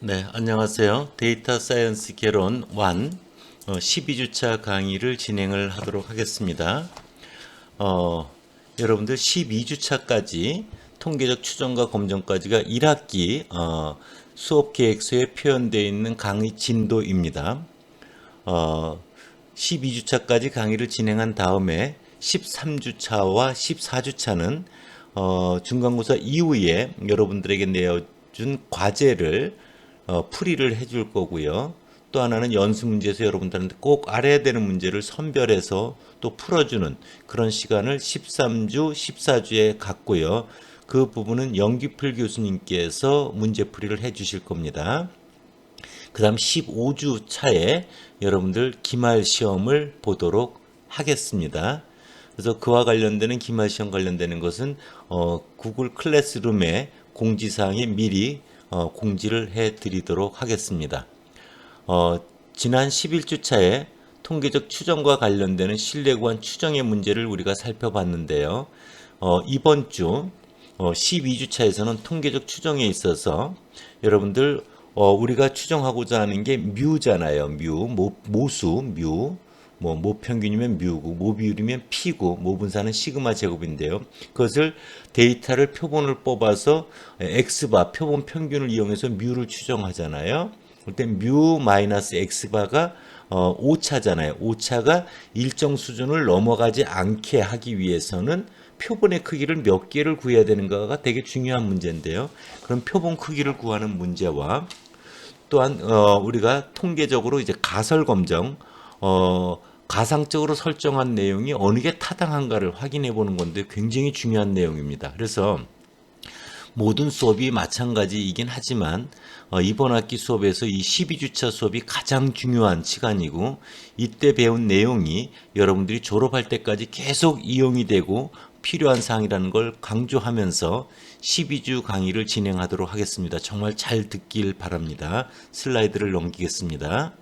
네, 안녕하세요. 데이터 사이언스 개론 1 12주차 강의를 진행을 하도록 하겠습니다. 여러분들 12주차까지 통계적 추정과 검증까지가 1학기 수업 계획서에 표현되어 있는 강의 진도입니다. 12주차까지 강의를 진행한 다음에 13주차와 14주차는 중간고사 이후에 여러분들에게 내어준 과제를 풀이를 해줄 거고요. 또 하나는 연습 문제에서 여러분들한테 꼭 알아야 되는 문제를 선별해서 또 풀어주는 그런 시간을 13주, 14주에 갖고요. 그 부분은 영기풀 교수님께서 문제풀이를 해주실 겁니다. 그 다음 15주 차에 여러분들 기말 시험을 보도록 하겠습니다. 그래서 그와 관련되는 기말 시험 관련되는 것은 구글 클래스룸에 공지사항에 미리 공지를 해 드리도록 하겠습니다. 지난 11주 차에 통계적 추정과 관련되는 신뢰구간 추정의 문제를 우리가 살펴봤는데요. 이번 주 12주 차에서는 통계적 추정에 있어서 여러분들 우리가 추정하고자 하는 게 뮤잖아요. 모수, 뮤. 모평균이면 뮤고, 모비율이면 피고, 모분사는 시그마 제곱인데요. 그것을 데이터를 표본을 뽑아서 X바, 표본 평균을 이용해서 뮤를 추정하잖아요. 그때 뮤 마이너스 X바가 오차잖아요. 오차가 일정 수준을 넘어가지 않게 하기 위해서는 표본의 크기를 몇 개를 구해야 되는가가 되게 중요한 문제인데요. 그럼 표본 크기를 구하는 문제와 또한 우리가 통계적으로 이제 가설 검정 가상적으로 설정한 내용이 어느 게 타당한가를 확인해 보는 건데 굉장히 중요한 내용입니다. 그래서 모든 수업이 마찬가지이긴 하지만 이번 학기 수업에서 이 12주차 수업이 가장 중요한 시간이고 이때 배운 내용이 여러분들이 졸업할 때까지 계속 이용이 되고 필요한 사항이라는 걸 강조하면서 12주 강의를 진행하도록 하겠습니다. 정말 잘 듣길 바랍니다. 슬라이드를 넘기겠습니다.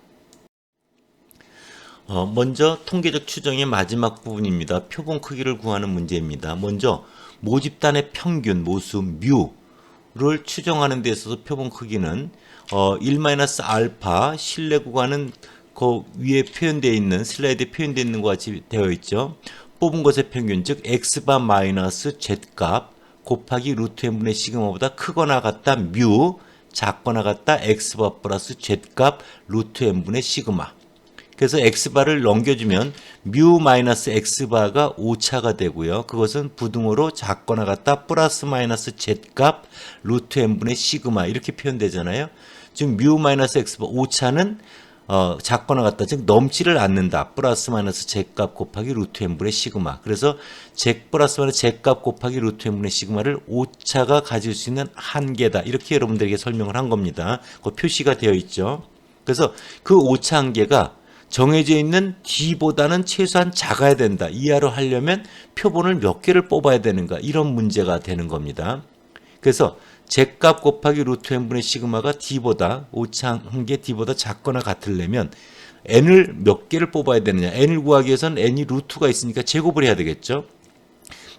먼저 통계적 추정의 마지막 부분입니다. 표본 크기를 구하는 문제입니다. 먼저 모집단의 평균 모수 뮤를 추정하는 데 있어서 표본 크기는 1-알파 신뢰 구간은 그 위에 표현되어 있는 슬라이드에 표현되어 있는 것 같이 되어 있죠. 뽑은 것의 평균 즉 x바 마이너스 z값 곱하기 루트 n분의 시그마보다 크거나 같다 뮤 작거나 같다 x바 플러스 z값 루트 n분의 시그마. 그래서 x바를 넘겨주면 뮤 마이너스 x바가 오차가 되고요. 그것은 부등호로 작거나 같다 플러스 마이너스 z값 루트 n분의 시그마 이렇게 표현되잖아요. 즉 뮤 마이너스 x바 오차는 작거나 같다. 즉 넘지를 않는다. 플러스 마이너스 z값 곱하기 루트 n분의 시그마. 그래서 z 플러스 마이너스 z값 곱하기 루트 n분의 시그마를 오차가 가질 수 있는 한계다. 이렇게 여러분들에게 설명을 한 겁니다. 그 표시가 되어 있죠. 그래서 그 오차 한계가 정해져 있는 D보다는 최소한 작아야 된다. 이하로 하려면 표본을 몇 개를 뽑아야 되는가. 이런 문제가 되는 겁니다. 그래서 Z값 곱하기 루트 n분의 시그마가 D보다 오차 한계 D보다 작거나 같으려면 N을 몇 개를 뽑아야 되느냐. N을 구하기 위해서는 N이 루트가 있으니까 제곱을 해야 되겠죠.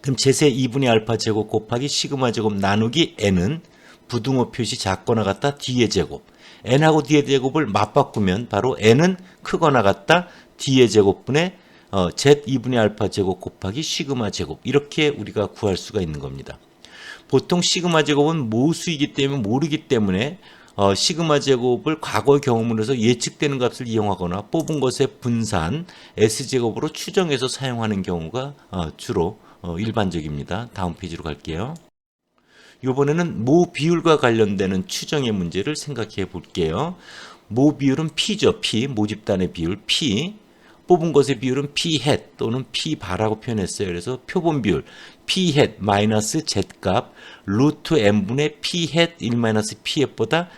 그럼 제세 2분의 알파 제곱 곱하기 시그마 제곱 나누기 N은 부등호 표시 작거나 같다 D의 제곱. n하고 d의 제곱을 맞바꾸면 바로 n은 크거나 같다 d의 제곱분의 z 2분의 알파 제곱 곱하기 시그마 제곱 이렇게 우리가 구할 수가 있는 겁니다. 보통 시그마 제곱은 모수이기 때문에 모르기 때문에 시그마 제곱을 과거 경험으로 해서 예측되는 값을 이용하거나 뽑은 것의 분산 s제곱으로 추정해서 사용하는 경우가 주로 일반적입니다. 다음 페이지로 갈게요. 이번에는 모 비율과 관련되는 추정의 문제를 생각해 볼게요. 모 비율은 P죠. P, 모집단의 비율 P. 뽑은 것의 비율은 P 햇 또는 P 바라고 표현했어요. 그래서 표본 비율 P 햇 마이너스 Z값 루트 N분의 P 햇 1 마이너스 P 햇보다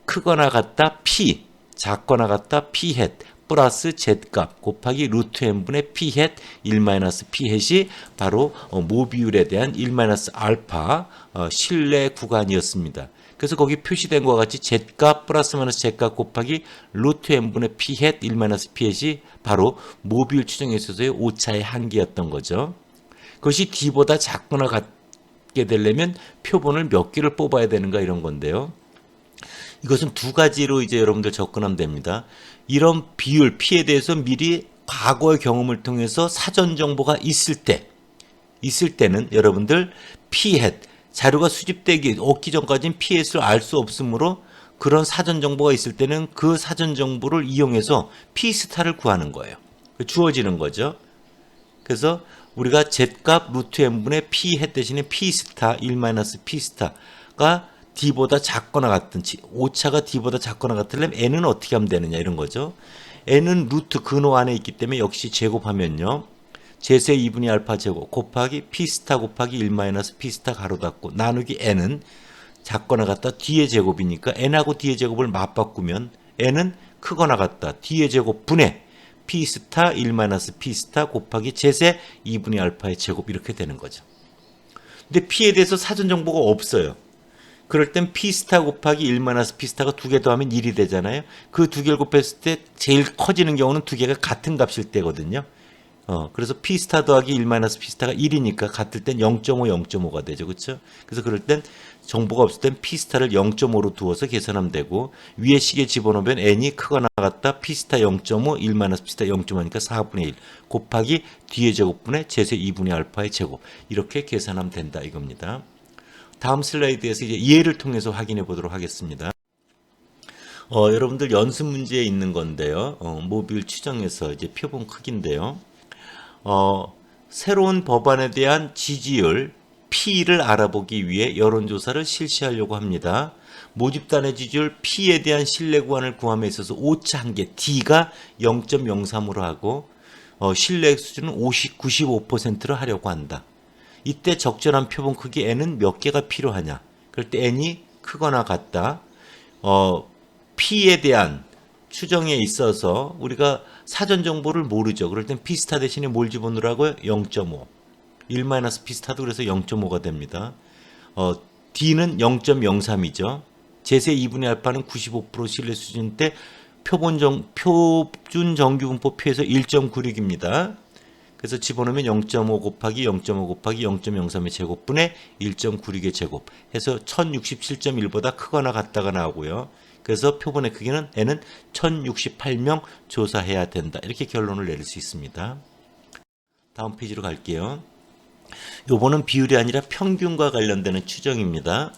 크거나 같다 P, 작거나 같다 P 햇 플러스 z값 곱하기 루트 n분의 p 햇 1 마이너스 p 햇이 바로 모 비율에 대한 1 마이너스 알파 신뢰 구간이었습니다. 그래서 거기 표시된 것과 같이 z값 플러스 마이너스 z값 곱하기 루트 n분의 p 햇 1 마이너스 p 햇이 바로 모 비율 추정에 있어서의 오차의 한계였던 거죠. 그것이 d보다 작거나 같게 되려면 표본을 몇 개를 뽑아야 되는가 이런 건데요. 이것은 두 가지로 이제 여러분들 접근하면 됩니다. 이런 비율, P에 대해서 미리 과거의 경험을 통해서 사전 정보가 있을 때는 여러분들 P햇, 자료가 수집되기, 얻기 전까지는 P햇을 알 수 없으므로 그런 사전 정보가 있을 때는 그 사전 정보를 이용해서 P스타를 구하는 거예요. 주어지는 거죠. 그래서 우리가 Z값 루트 n분의 P햇 대신에 P스타 1-P스타가 D보다 작거나 같든지 오차가 D보다 작거나 같으려면 N은 어떻게 하면 되느냐 이런 거죠. N은 루트 근호 안에 있기 때문에 역시 제곱하면요. 제세 2분의 알파 제곱 곱하기 P스타 곱하기 1-P스타 가로 닫고 나누기 N은 작거나 같다 D의 제곱이니까 N하고 D의 제곱을 맞바꾸면 N은 크거나 같다 D의 제곱 분의 P스타 1-P스타 곱하기 제세 2분의 알파의 제곱 이렇게 되는 거죠. 근데 P에 대해서 사전 정보가 없어요. 그럴 땐 P스타 곱하기 1-P스타가 두 개 더하면 1이 되잖아요. 그 두 개를 곱했을 때 제일 커지는 경우는 두 개가 같은 값일 때거든요. 그래서 P스타 더하기 1-P스타가 1이니까 같을 땐 0.5, 0.5가 되죠. 그렇죠? 그래서 그럴 땐 정보가 없을 땐 P스타를 0.5로 두어서 계산하면 되고 위에 식에 집어넣으면 N이 크거나 같다. P스타 0.5, 1-P스타 0.5니까 4분의 1 곱하기 D의 제곱분의 제세 2분의 알파의 제곱 이렇게 계산하면 된다 이겁니다. 다음 슬라이드에서 이제 예를 통해서 확인해 보도록 하겠습니다. 여러분들 연습 문제에 있는 건데요. 모듈 추정에서 이제 표본 크기인데요. 새로운 법안에 대한 지지율 P를 알아보기 위해 여론조사를 실시하려고 합니다. 모집단의 지지율 P에 대한 신뢰 구간을 구함에 있어서 오차 한계 D가 0.03으로 하고 신뢰 수준은 95%로 하려고 한다. 이때 적절한 표본 크기 N은 몇 개가 필요하냐? 그럴 때 N이 크거나 같다. P에 대한 추정에 있어서 우리가 사전 정보를 모르죠. 그럴 땐 P스타 대신에 뭘 집어넣으라고요? 0.5. 1-P스타도 그래서 0.5가 됩니다. D는 0.03이죠. 제세 2분의 알파는 95% 신뢰 수준 때 표준 정규분포 P에서 1.96입니다. 그래서 집어넣으면 0.5 곱하기 0.5 곱하기 0.03의 제곱분의 1.96의 제곱 해서 1067.1보다 크거나 같다가 나오고요. 그래서 표본의 크기는 N은 1068명 조사해야 된다. 이렇게 결론을 내릴 수 있습니다. 다음 페이지로 갈게요. 요번은 비율이 아니라 평균과 관련되는 추정입니다.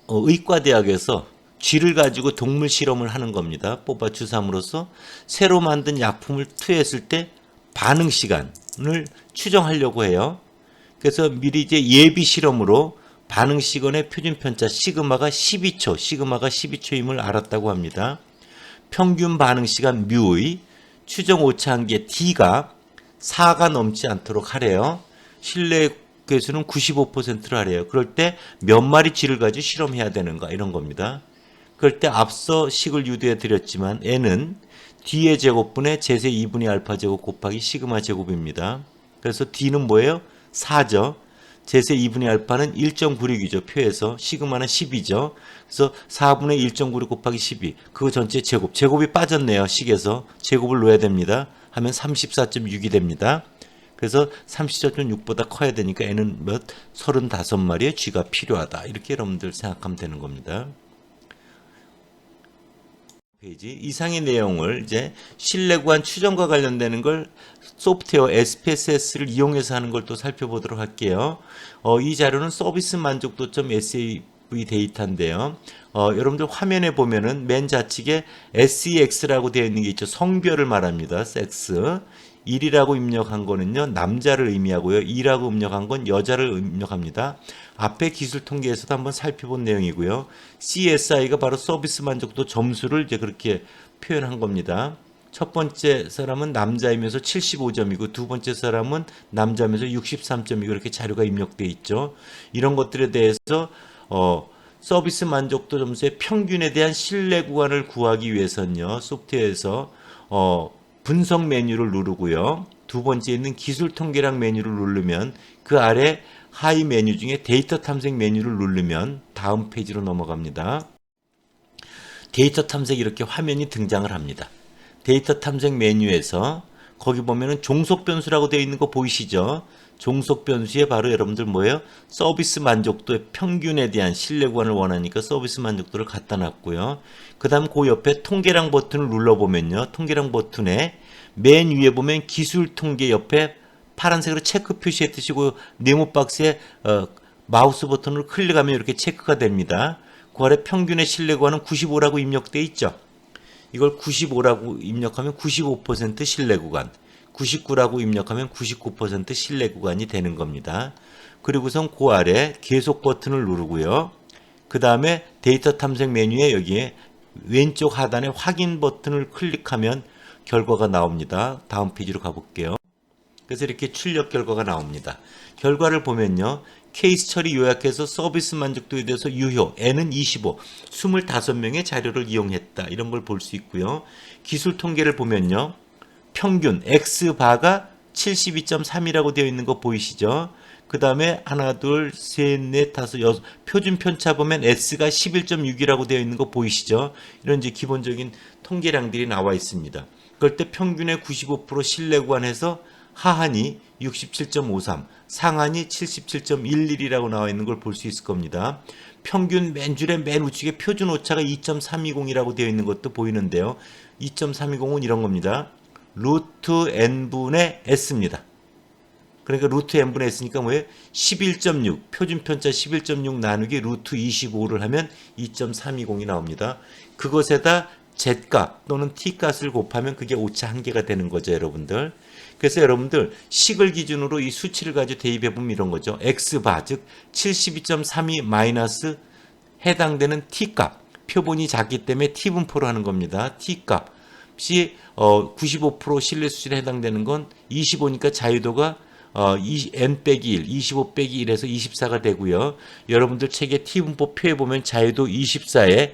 의과대학에서 쥐를 가지고 동물 실험을 하는 겁니다. 뽑아 주삼으로써 새로 만든 약품을 투여했을 때 반응 시간을 추정하려고 해요. 그래서 미리 이제 예비 실험으로 반응 시간의 표준 편차 시그마가 12초임을 알았다고 합니다. 평균 반응 시간 뮤의 추정 오차 한계 D가 4가 넘지 않도록 하래요. 신뢰 개수는 95%를 하래요. 그럴 때 몇 마리 쥐를 가지고 실험해야 되는가 이런 겁니다. 그럴 때 앞서 식을 유도해 드렸지만 N은 D의 제곱분의 제세 2분의 알파 제곱 곱하기 시그마 제곱입니다. 그래서 D는 뭐예요? 4죠. 제세 2분의 알파는 1.96이죠. 표에서 시그마는 10이죠. 그래서 4분의 1.96 곱하기 12 그거 전체 제곱. 제곱이 빠졌네요. 식에서. 제곱을 넣어야 됩니다. 하면 34.6이 됩니다. 그래서 34.6보다 커야 되니까 N은 몇? 35마리의 쥐가 필요하다. 이렇게 여러분들 생각하면 되는 겁니다. 페이지 이상의 내용을 이제 신뢰 구간 추정과 관련되는 걸 소프트웨어 SPSS를 이용해서 하는 걸 또 살펴보도록 할게요. 이 자료는 서비스 만족도점 SAV 데이터인데요. 여러분들 화면에 보면은 맨 좌측에 SEX라고 되어 있는 게 있죠. 성별을 말합니다. 섹스. 1이라고 입력한 거는요. 남자를 의미하고요. 2라고 입력한 건 여자를 입력합니다. 앞에 기술 통계에서도 한번 살펴본 내용이고요. CSI가 바로 서비스 만족도 점수를 이제 그렇게 표현한 겁니다. 첫 번째 사람은 남자이면서 75점이고 두 번째 사람은 남자면서 63점이고 이렇게 자료가 입력되어 있죠. 이런 것들에 대해서 서비스 만족도 점수의 평균에 대한 신뢰 구간을 구하기 위해서는요. 소프트웨어에서 분석 메뉴를 누르고요. 두 번째 있는 기술 통계량 메뉴를 누르면 그 아래 하위 메뉴 중에 데이터 탐색 메뉴를 누르면 다음 페이지로 넘어갑니다. 데이터 탐색 이렇게 화면이 등장을 합니다. 데이터 탐색 메뉴에서 거기 보면은 종속 변수라고 되어 있는 거 보이시죠? 종속 변수에 바로 여러분들 뭐예요? 서비스 만족도의 평균에 대한 신뢰 구간을 원하니까 서비스 만족도를 갖다 놨고요. 그 다음 그 옆에 통계량 버튼을 눌러보면요. 통계량 버튼에 맨 위에 보면 기술 통계 옆에 파란색으로 체크 표시해 두시고 네모 박스에 마우스 버튼을 클릭하면 이렇게 체크가 됩니다. 그 아래 평균의 신뢰 구간은 95라고 입력되어 있죠. 이걸 95라고 입력하면 95% 신뢰 구간, 99라고 입력하면 99% 신뢰 구간이 되는 겁니다. 그리고선 그 아래 계속 버튼을 누르고요. 그 다음에 데이터 탐색 메뉴에 여기에 왼쪽 하단에 확인 버튼을 클릭하면 결과가 나옵니다. 다음 페이지로 가볼게요. 그래서 이렇게 출력 결과가 나옵니다. 결과를 보면요. 케이스 처리 요약해서 서비스 만족도에 대해서 유효, N은 25, 25명의 자료를 이용했다. 이런 걸 볼 수 있고요. 기술 통계를 보면요. 평균 X바가 72.3이라고 되어 있는 거 보이시죠? 그 다음에 하나, 둘, 셋, 넷, 다섯, 여섯. 표준 편차 보면 S가 11.6이라고 되어 있는 거 보이시죠? 이런 이제 기본적인 통계량들이 나와 있습니다. 그럴 때 평균의 95% 신뢰 구간에서 하한이 67.53, 상한이 77.11이라고 나와 있는 걸 볼 수 있을 겁니다. 평균 맨 줄의 맨 우측에 표준 오차가 2.320이라고 되어 있는 것도 보이는데요. 2.320은 이런 겁니다. 루트 n분의 s입니다. 그러니까 루트 n분의 s니까 뭐예요? 11.6, 표준 편차 11.6 나누기 루트 25를 하면 2.320이 나옵니다. 그것에다 z값 또는 t값을 곱하면 그게 오차 한계가 되는 거죠, 여러분들. 그래서 여러분들 식을 기준으로 이 수치를 가지고 대입해보면 이런 거죠. x바, 즉 72.32 마이너스 해당되는 t값. 표본이 작기 때문에 t분포로 하는 겁니다. t값이 95% 신뢰 수준에 해당되는 건 25니까 자유도가 n 빼기 1, 25 빼기 1에서 24가 되고요. 여러분들 책에 t분포 표에 보면 자유도 24에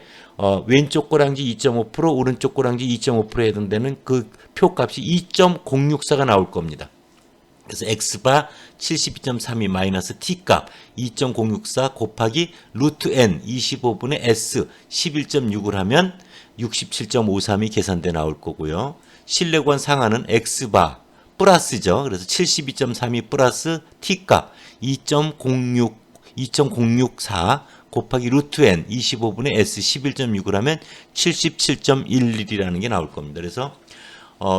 왼쪽 꼬랑지 2.5%, 오른쪽 꼬랑지 2.5%에 해당되는 그 표값이 2.064가 나올 겁니다. 그래서 x바 72.32 마이너스 t값 2.064 곱하기 루트 n 25분의 s 11.6을 하면 67.53이 계산돼 나올 거고요. 신뢰구간 상한은 x바 플러스죠. 그래서 72.32 플러스 t값 2.064 곱하기 루트 n 25분의 s 11.6을 하면 77.11이라는 게 나올 겁니다. 그래서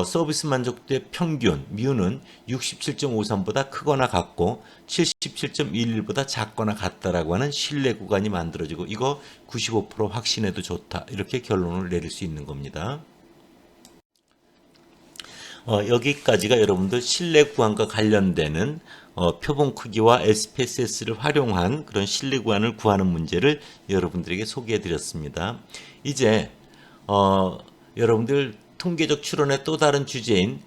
서비스 만족도의 평균 μ는 67.53보다 크거나 같고 77.11보다 작거나 같다라고 하는 신뢰 구간이 만들어지고 이거 95% 확신해도 좋다. 이렇게 결론을 내릴 수 있는 겁니다. 여기까지가 여러분들 신뢰 구간과 관련되는 표본 크기와 SPSS를 활용한 그런 신뢰 구간을 구하는 문제를 여러분들에게 소개해 드렸습니다. 이제 여러분들 통계적 추론의 또 다른 주제인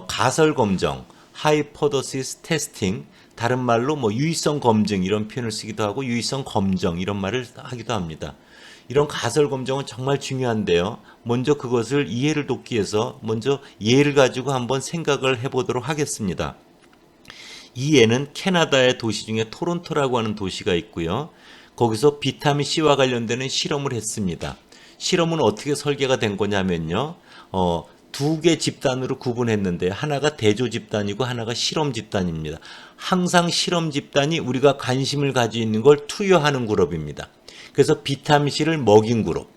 가설 검정, 하이포더시스 테스팅, 다른 말로 뭐 유의성 검증 이런 표현을 쓰기도 하고 유의성 검정 이런 말을 하기도 합니다. 이런 가설 검정은 정말 중요한데요. 먼저 그것을 이해를 돕기 위해서 먼저 예를 가지고 한번 생각을 해보도록 하겠습니다. 이 예는 캐나다의 도시 중에 토론토라고 하는 도시가 있고요. 거기서 비타민 C와 관련되는 실험을 했습니다. 실험은 어떻게 설계가 된 거냐면요. 두 개 집단으로 구분했는데 하나가 대조 집단이고 하나가 실험 집단입니다. 항상 실험 집단이 우리가 관심을 가지고 있는 걸 투여하는 그룹입니다. 그래서 비타민C를 먹인 그룹,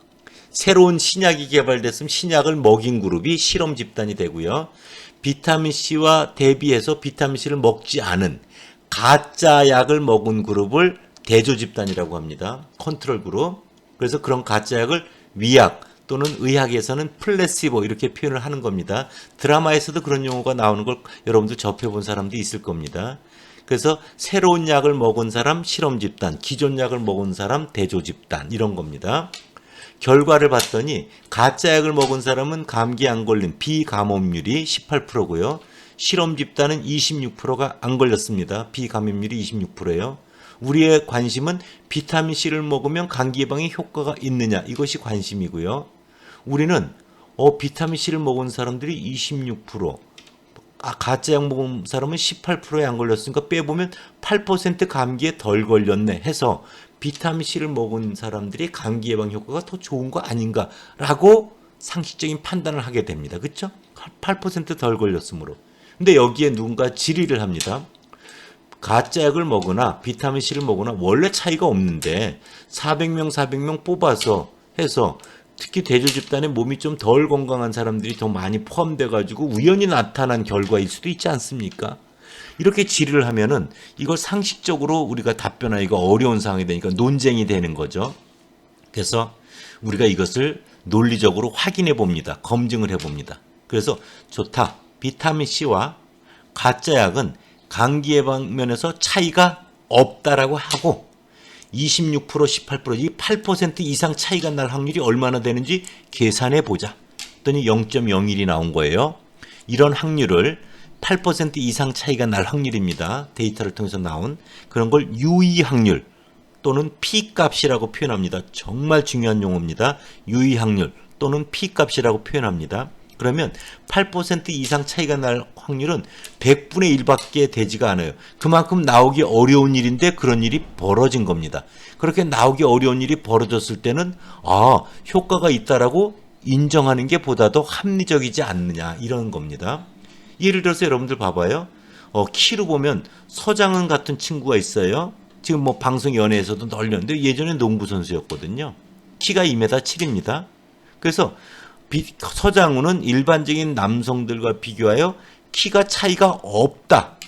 새로운 신약이 개발됐으면 신약을 먹인 그룹이 실험 집단이 되고요. 비타민C와 대비해서 비타민C를 먹지 않은 가짜 약을 먹은 그룹을 대조 집단이라고 합니다. 컨트롤 그룹. 그래서 그런 가짜 약을 위약 또는 의학에서는 플래시보 이렇게 표현을 하는 겁니다. 드라마에서도 그런 용어가 나오는 걸 여러분들 접해본 사람도 있을 겁니다. 그래서 새로운 약을 먹은 사람 실험 집단, 기존 약을 먹은 사람 대조 집단 이런 겁니다. 결과를 봤더니 가짜 약을 먹은 사람은 감기 안 걸린 비감염률이 18%고요. 실험 집단은 26%가 안 걸렸습니다. 비감염률이 26%예요. 우리의 관심은 비타민C를 먹으면 감기 예방에 효과가 있느냐 이것이 관심이고요. 우리는 비타민C를 먹은 사람들이 26%, 가짜 약 먹은 사람은 18%에 안 걸렸으니까 빼보면 8% 감기에 덜 걸렸네 해서 비타민C를 먹은 사람들이 감기 예방 효과가 더 좋은 거 아닌가라고 상식적인 판단을 하게 됩니다. 그렇죠? 8% 덜 걸렸으므로. 근데 여기에 누군가 질의를 합니다. 가짜약을 먹거나 비타민C를 먹거나 원래 차이가 없는데 400명 뽑아서 해서 특히 대조 집단에 몸이 좀 덜 건강한 사람들이 더 많이 포함돼 가지고 우연히 나타난 결과일 수도 있지 않습니까? 이렇게 질의를 하면은 이걸 상식적으로 우리가 답변하기가 어려운 상황이 되니까 논쟁이 되는 거죠. 그래서 우리가 이것을 논리적으로 확인해 봅니다. 검증을 해 봅니다. 그래서 좋다. 비타민C와 가짜약은 감기 예방 면에서 차이가 없다라고 하고 26%, 18%, 이 8% 이상 차이가 날 확률이 얼마나 되는지 계산해 보자. 했더니 0.01이 나온 거예요. 이런 확률을 8% 이상 차이가 날 확률입니다. 데이터를 통해서 나온 그런 걸 유의 확률 또는 P값이라고 표현합니다. 정말 중요한 용어입니다. 유의 확률 또는 P값이라고 표현합니다. 그러면 8% 이상 차이가 날 확률은 100분의 1밖에 되지가 않아요. 그만큼 나오기 어려운 일인데 그런 일이 벌어진 겁니다. 그렇게 나오기 어려운 일이 벌어졌을 때는 효과가 있다라고 인정하는 게 보다 더 합리적이지 않느냐 이런 겁니다. 예를 들어서 여러분들 봐봐요. 키로 보면 서장은 같은 친구가 있어요. 지금 뭐 방송 연예에서도 널렸는데 예전에 농구 선수였거든요. 키가 2m7입니다. 그래서 서장훈은 일반적인 남성들과 비교하여 키가 차이가 없다라고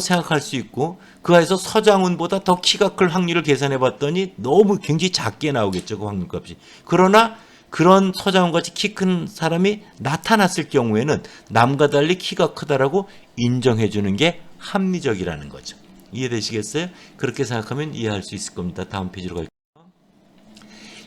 생각할 수 있고 그 안에서 서장훈보다 더 키가 클 확률을 계산해 봤더니 너무 굉장히 작게 나오겠죠. 그 확률값이. 그러나 그런 서장훈같이 키 큰 사람이 나타났을 경우에는 남과 달리 키가 크다라고 인정해 주는 게 합리적이라는 거죠. 이해되시겠어요? 그렇게 생각하면 이해할 수 있을 겁니다. 다음 페이지로 갈게요.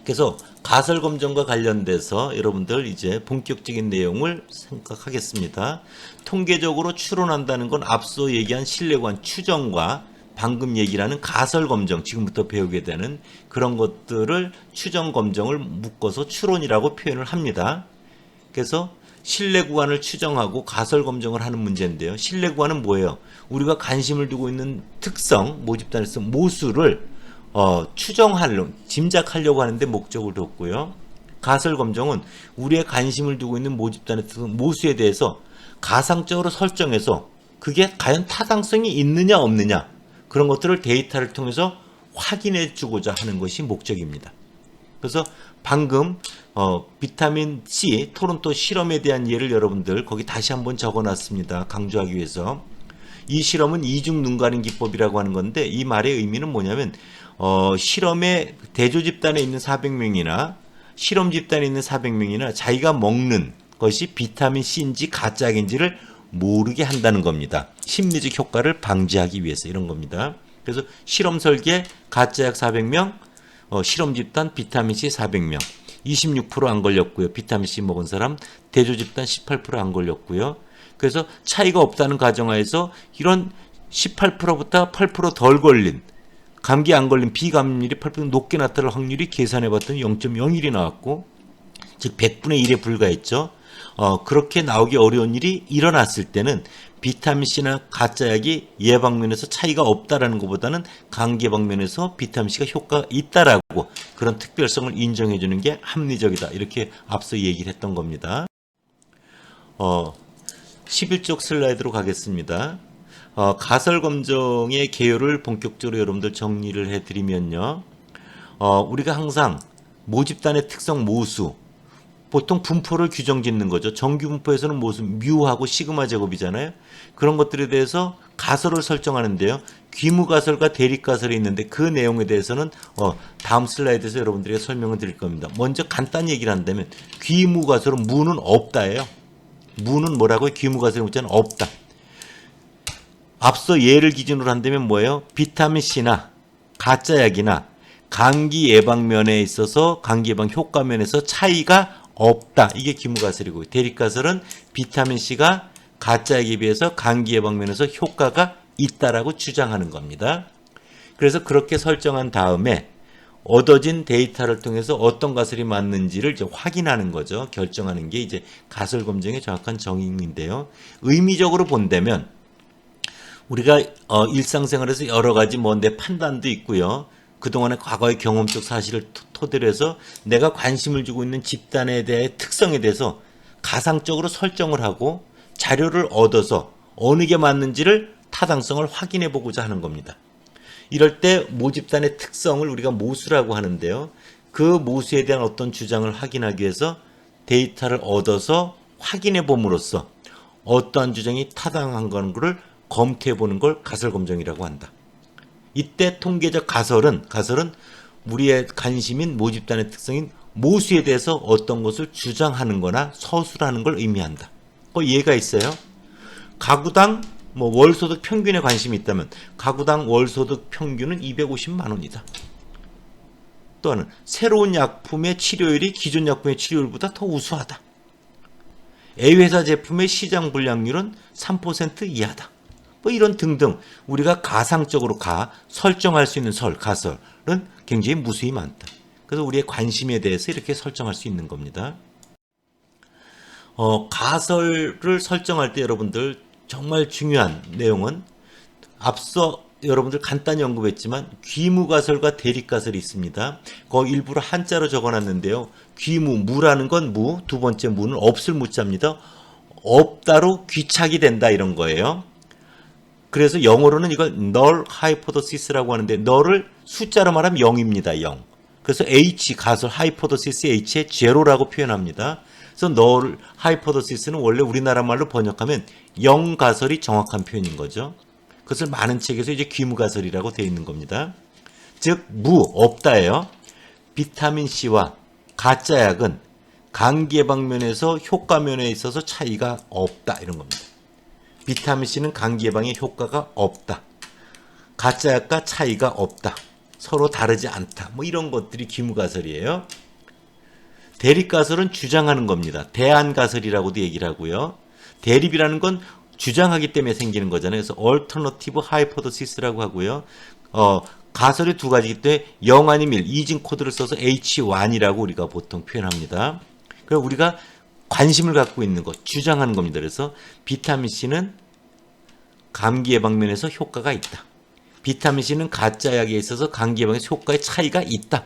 그래서 가설 검정과 관련돼서 여러분들 이제 본격적인 내용을 생각하겠습니다. 통계적으로 추론한다는 건 앞서 얘기한 신뢰관 추정과 방금 얘기하는 가설 검정, 지금부터 배우게 되는 그런 것들을 추정 검정을 묶어서 추론이라고 표현을 합니다. 그래서 신뢰 구간을 추정하고 가설 검정을 하는 문제인데요. 신뢰 구간은 뭐예요? 우리가 관심을 두고 있는 특성, 모집단에서 모수를 추정하려고, 짐작하려고 하는데 목적을 뒀고요. 가설 검정은 우리의 관심을 두고 있는 모집단의 모수에 대해서 가상적으로 설정해서 그게 과연 타당성이 있느냐 없느냐 그런 것들을 데이터를 통해서 확인해 주고자 하는 것이 목적입니다. 그래서 방금 비타민 C 토론토 실험에 대한 예를 여러분들 거기 다시 한번 적어놨습니다. 강조하기 위해서. 이 실험은 이중 눈 가림 기법이라고 하는 건데 이 말의 의미는 뭐냐면 실험의 대조 집단에 있는 400명이나 실험 집단에 있는 400명이나 자기가 먹는 것이 비타민 C인지 가짜인지를 모르게 한다는 겁니다. 심리적 효과를 방지하기 위해서 이런 겁니다. 그래서 실험 설계 가짜약 400명, 실험 집단 비타민 C 400명, 26% 안 걸렸고요. 비타민 C 먹은 사람, 대조 집단 18%안 걸렸고요. 그래서 차이가 없다는 가정하에서 이런 18%보다 8% 덜 걸린 감기 안 걸린 비감염률이 8% 높게 나타날 확률이 계산해 봤더니 0.01이 나왔고 즉 100분의 1에 불과했죠. 그렇게 나오기 어려운 일이 일어났을 때는 비타민C나 가짜약이 예방면에서 차이가 없다라는 것보다는 감기 예방면에서 비타민C가 효과가 있다라고 그런 특별성을 인정해 주는 게 합리적이다. 이렇게 앞서 얘기를 했던 겁니다. 11쪽 슬라이드로 가겠습니다. 가설 검정의 개요를 본격적으로 여러분들 정리를 해드리면요. 우리가 항상 모집단의 특성 모수, 보통 분포를 규정 짓는 거죠. 정규 분포에서는 모수, 뮤하고 시그마 제곱이잖아요. 그런 것들에 대해서 가설을 설정하는데요. 귀무 가설과 대립 가설이 있는데 그 내용에 대해서는 다음 슬라이드에서 여러분들에게 설명을 드릴 겁니다. 먼저 간단히 얘기를 한다면 귀무 가설은 무는 없다예요. 무는 뭐라고요? 귀무 가설의 문자는 없다. 앞서 예를 기준으로 한다면 뭐예요? 비타민C나 가짜약이나 감기 예방면에 있어서 감기 예방 효과면에서 차이가 없다. 이게 귀무가설이고 대립가설은 비타민C가 가짜약에 비해서 감기 예방면에서 효과가 있다라고 주장하는 겁니다. 그래서 그렇게 설정한 다음에 얻어진 데이터를 통해서 어떤 가설이 맞는지를 이제 확인하는 거죠. 결정하는 게 이제 가설 검증의 정확한 정의인데요. 의미적으로 본다면 우리가 일상생활에서 여러 가지 내 판단도 있고요. 그동안의 과거의 경험적 사실을 토대로 해서 내가 관심을 주고 있는 집단에 대해 특성에 대해서 가상적으로 설정을 하고 자료를 얻어서 어느 게 맞는지를 타당성을 확인해 보고자 하는 겁니다. 이럴 때 모집단의 특성을 우리가 모수라고 하는데요. 그 모수에 대한 어떤 주장을 확인하기 위해서 데이터를 얻어서 확인해 봄으로써 어떠한 주장이 타당한 것을 검토해 보는 걸 가설검정이라고 한다. 이때 통계적 가설은 우리의 관심인 모집단의 특성인 모수에 대해서 어떤 것을 주장하는 거나 서술하는 걸 의미한다. 예가 있어요. 가구당 월소득 평균에 관심이 있다면 가구당 월소득 평균은 250만 원이다. 또 하나는 새로운 약품의 치료율이 기존 약품의 치료율보다 더 우수하다. A회사 제품의 시장 불량률은 3% 이하다. 이런 등등 우리가 가상적으로 설정할 수 있는 가설은 굉장히 무수히 많다. 그래서 우리의 관심에 대해서 이렇게 설정할 수 있는 겁니다. 가설을 설정할 때 여러분들 정말 중요한 내용은 앞서 여러분들 간단히 언급했지만 귀무가설과 대립가설이 있습니다. 그 일부러 한자로 적어놨는데요. 무라는 건 두 번째 무는 없을 무자입니다. 없다로 귀착이 된다 이런 거예요. 그래서 영어로는 이걸 null hypothesis라고 하는데 null을 숫자로 말하면 0입니다. 0. 그래서 가설 hypothesis의 H에 제로라고 표현합니다. 그래서 null hypothesis는 원래 우리나라 말로 번역하면 0 가설이 정확한 표현인 거죠. 그것을 많은 책에서 이제 귀무가설이라고 되어 있는 겁니다. 즉 없다예요. 비타민 C와 가짜 약은 감기 예방 면에서 효과 면에 있어서 차이가 없다 이런 겁니다. 비타민 C는 감기 예방에 효과가 없다. 가짜 약과 차이가 없다. 서로 다르지 않다. 이런 것들이 귀무가설이에요. 대립가설은 주장하는 겁니다. 대안가설이라고도 얘기를 하고요. 대립이라는 건 주장하기 때문에 생기는 거잖아요. 그래서 alternative hypothesis라고 하고요. 가설이 두 가지이기 때문에 0 아니면 1, 이진 코드를 써서 H1이라고 우리가 보통 표현합니다. 그리고 우리가 관심을 갖고 있는 것, 주장하는 겁니다. 그래서 비타민C는 감기 예방 면에서 효과가 있다. 비타민C는 가짜 약에 있어서 감기 예방에서 효과의 차이가 있다.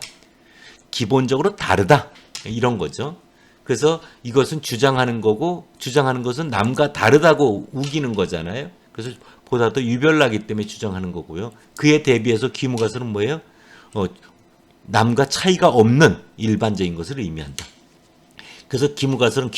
기본적으로 다르다. 이런 거죠. 그래서 이것은 주장하는 거고 주장하는 것은 남과 다르다고 우기는 거잖아요. 그래서 보다 더 유별나기 때문에 주장하는 거고요. 그에 대비해서 귀무가설은 뭐예요? 남과 차이가 없는 일반적인 것을 의미한다. 그래서 귀무가설은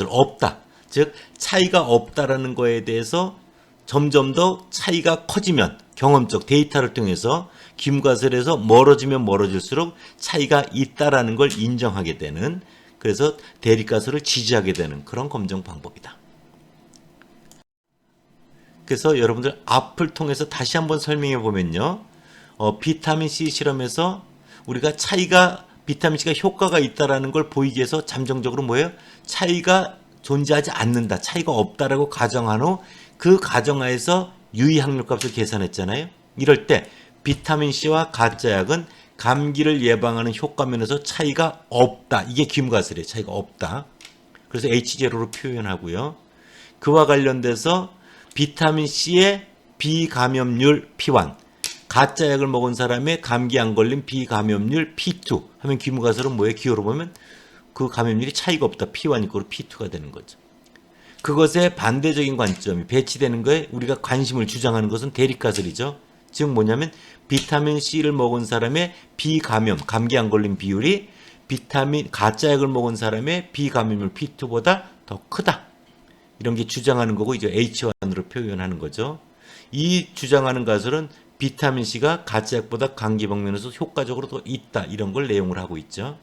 없다. 즉 차이가 없다라는 거에 대해서 점점 더 차이가 커지면 경험적 데이터를 통해서 귀무가설에서 멀어지면 멀어질수록 차이가 있다라는 걸 인정하게 되는 그래서 대립가설을 지지하게 되는 그런 검정 방법이다. 그래서 여러분들 앞을 통해서 다시 한번 설명해 보면요. 비타민C 실험에서 우리가 비타민C가 효과가 있다라는 걸 보이기 위해서 잠정적으로 뭐예요? 차이가 존재하지 않는다. 차이가 없다라고 가정한 후 그 가정하에서 유의항력값을 계산했잖아요. 이럴 때 비타민C와 가짜약은 감기를 예방하는 효과면에서 차이가 없다. 이게 귀무가설이에요. 차이가 없다. 그래서 H0로 표현하고요. 그와 관련돼서 비타민C의 비감염률 P1, 가짜약을 먹은 사람의 감기 안 걸린 비감염률 P2 하면 귀무가설은 뭐예요? 기호로 보면 그 감염률이 차이가 없다. P1 이꼬로 P2가 되는 거죠. 그것에 반대적인 관점이 배치되는 거에 우리가 관심을 주장하는 것은 대립가설이죠. 즉 뭐냐면 비타민C를 먹은 사람의 감기 안 걸린 비율이 가짜약을 먹은 사람의 비감염률 P2보다 더 크다. 이런 게 주장하는 거고 이제 H1으로 표현하는 거죠. 이 주장하는 가설은 비타민C가 가짜약보다 감기 예방 면에서 효과적으로 더 있다. 이런 걸 내용을 하고 있죠.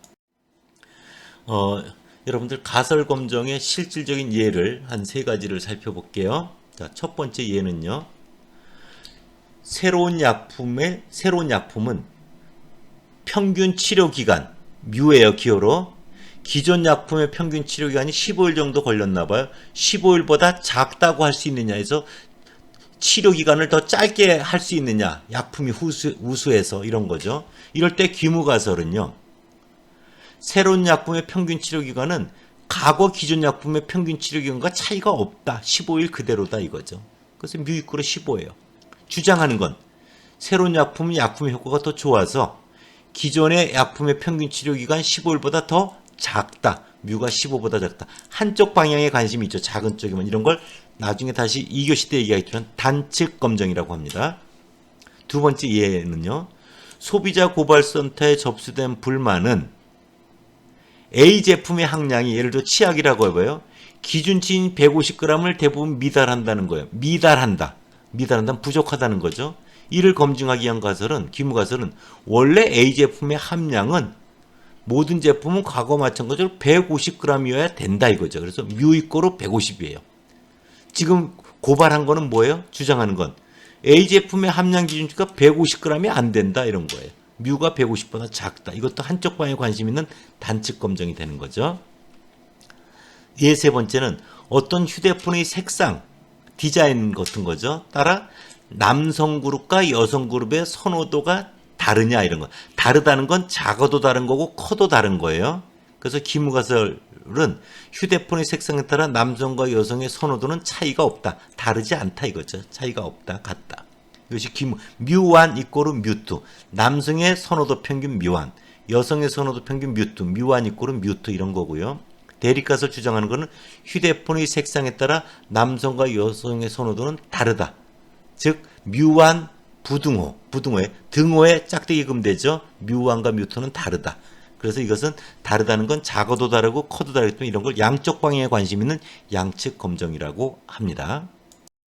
여러분들 가설 검정의 실질적인 예를 한 3가지를 살펴볼게요. 자, 첫 번째 예는요. 새로운 약품은 평균 치료 기간 뮤예요. 기호로. 기존 약품의 평균 치료 기간이 15일 정도 걸렸나 봐요. 15일보다 작다고 할 수 있느냐 해서 치료 기간을 더 짧게 할 수 있느냐. 약품이 우수해서 이런 거죠. 이럴 때 귀무가설은요. 새로운 약품의 평균 치료 기간은 과거 기존 약품의 평균 치료 기간과 차이가 없다. 15일 그대로다 이거죠. 그래서 뮤 이꼬르 15예요. 주장하는 건 새로운 약품은 약품의 효과가 더 좋아서 기존의 약품의 평균 치료 기간 15일보다 더 작다. 뮤가 15보다 작다. 한쪽 방향에 관심이 있죠. 작은 쪽이면 이런 걸 나중에 다시 2교시 때 얘기하겠지만 단측 검정이라고 합니다. 두 번째 예는요. 소비자 고발센터에 접수된 불만은 A 제품의 함량이 예를 들어 치약이라고 해봐요. 기준치인 150g을 대부분 미달한다는 거예요. 미달한다는 부족하다는 거죠. 이를 검증하기 위한 가설은 기무가설은 원래 A 제품의 함량은 모든 제품은 과거 마찬가지로 150g이어야 된다 이거죠. 그래서 뮤 이꼬로 150이에요. 지금 고발한 거는 뭐예요? 주장하는 건 A 제품의 함량 기준치가 150g이 안 된다 이런 거예요. 뮤가 150보다 작다. 이것도 한쪽 방에 관심 있는 단측 검증이 되는 거죠. 세 번째는 어떤 휴대폰의 색상, 디자인 같은 거죠. 따라 남성 그룹과 여성 그룹의 선호도가 다르냐 이런 거. 다르다는 건 작아도 다른 거고 커도 다른 거예요. 그래서 기무가설은 휴대폰의 색상에 따라 남성과 여성의 선호도는 차이가 없다. 다르지 않다 이거죠. 차이가 없다. 같다. 이것이 뮤1 이꼬르 뮤2. 남성의 선호도 평균 뮤1, 여성의 선호도 평균 뮤2, 뮤1 이꼬르 뮤2 이런 거고요. 대립가설 주장하는 것은 휴대폰의 색상에 따라 남성과 여성의 선호도는 다르다. 즉 뮤1 부등호의 등호의 짝대기 금되죠. 뮤1과 뮤2는 다르다. 그래서 이것은 다르다는 건 작아도 다르고 커도 다르기 때문에 이런 걸 양쪽 방향에 관심 있는 양측 검정이라고 합니다.